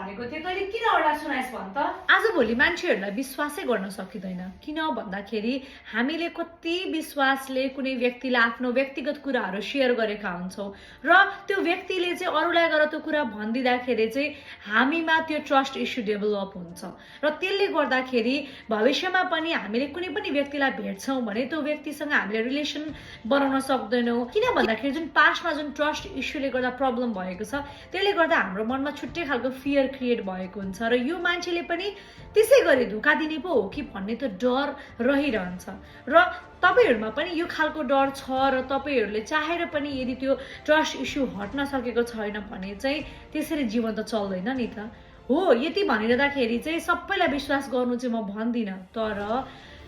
भनेको थियो तैँले किन एउटा सुनाइस् भन् त आजभोलि मान्छेहरूलाई विश्वासै गर्न सकिँदैन किन भन्दाखेरि हामीले कति विश्वासले कुनै व्यक्तिलाई आफ्नो व्यक्तिगत कुराहरू सेयर गरेका हुन्छौँ र त्यो व्यक्तिले चाहिँ अरूलाई गएर त्यो कुरा भनिदिँदाखेरि चाहिँ हामीमा त्यो ट्रस्ट इस्यु डेभलप हुन्छ र त्यसले गर्दाखेरि भविष्यमा पनि हामीले कुनै पनि व्यक्तिलाई भेट्छौँ भने त्यो व्यक्तिसँग हामीले रिलेसन बनाउन सक्दैनौँ किन भन्दाखेरि जुन पास्टमा जुन ट्रस्ट इस्युले गर्दा प्रब्लम भएको छ त्यसले गर्दा हाम्रो मनमा छुट्टै खालको फियर क्रिएट भएको हुन्छ र यो मान्छेले पनि त्यसै गरी धोका दिने पो हो कि भन्ने त डर रहिरहन्छ र तपाईहरुमा पनि यो खालको डर छ र तपाईहरुले चाहेर पनि यदि त्यो ट्रस्ट इस्यु हट्न सकेको छैन भने चाहिँ त्यसरी जीवन त चल्दैन नि त हो यति भनिरहँदाखेरि चाहिँ सबैलाई विश्वास गर्नु चाहिँ म भन्दिनँ तर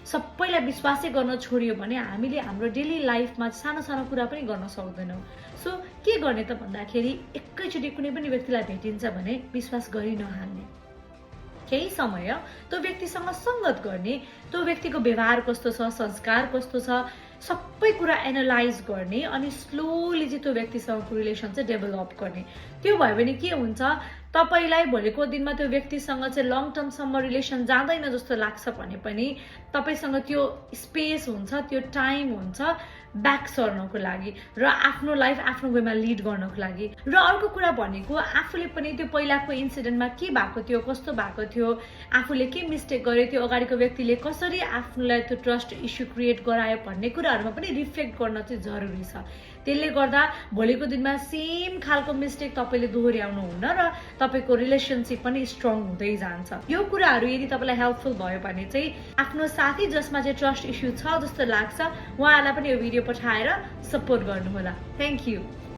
सबैलाई विश्वासै गर्न छोडियो भने हामीले हाम्रो डेली लाइफमा सानो सानो कुरा पनि गर्न सक्दैनौँ सो के गर्ने त भन्दाखेरि एकैचोटि कुनै पनि व्यक्तिलाई भेटिन्छ भने विश्वास गरि नहाल्ने केही समय त्यो व्यक्तिसँग संगत गर्ने त्यो व्यक्तिको व्यवहार कस्तो छ संस्कार कस्तो छ सबै कुरा एनालाइज गर्ने अनि स्लोली चाहिँ त्यो व्यक्तिसँगको रिलेसन चाहिँ डेभलप गर्ने त्यो भयो भने के हुन्छ तपाईलाई भोलिको दिनमा त्यो व्यक्तिसँग चाहिँ लङ टर्मसम्म रिलेसन जाँदैन जस्तो लाग्छ भने पनि तपाईसँग त्यो स्पेस हुन्छ त्यो टाइम हुन्छ ब्याक सर्नको लागि र आफ्नो लाइफ आफ्नो वेमा लिड गर्नको लागि र अर्को कुरा भनेको आफूले पनि त्यो पहिलाको इन्सिडेन्टमा के भएको थियो कस्तो भएको थियो आफूले के मिस्टेक गर्यो त्यो अगाडिको व्यक्तिले कसरी आफूलाई त्यो ट्रस्ट इस्यु क्रिएट गरायो भन्ने कुराहरुमा पनि रिफ्लेक्ट गर्न चाहिँ जरुरी छ त्यसले गर्दा भोलिको दिनमा सेम खालको मिस्टेक तपाईले दोहोर्याउनु हुन र तपाईको रिलेसनशिप पनि स्ट्रङ हुँदै जान्छ यो कुराहरु यदि तपाईलाई हेल्पफुल भयो भने चाहिँ आफ्नो साथी जसमा चाहिँ ट्रस्ट इस्यु छ जस्तो लाग्छ उहाँलाई पनि यो भिडियो पठाएर सपोर्ट गर्नु होला थ्यांक यू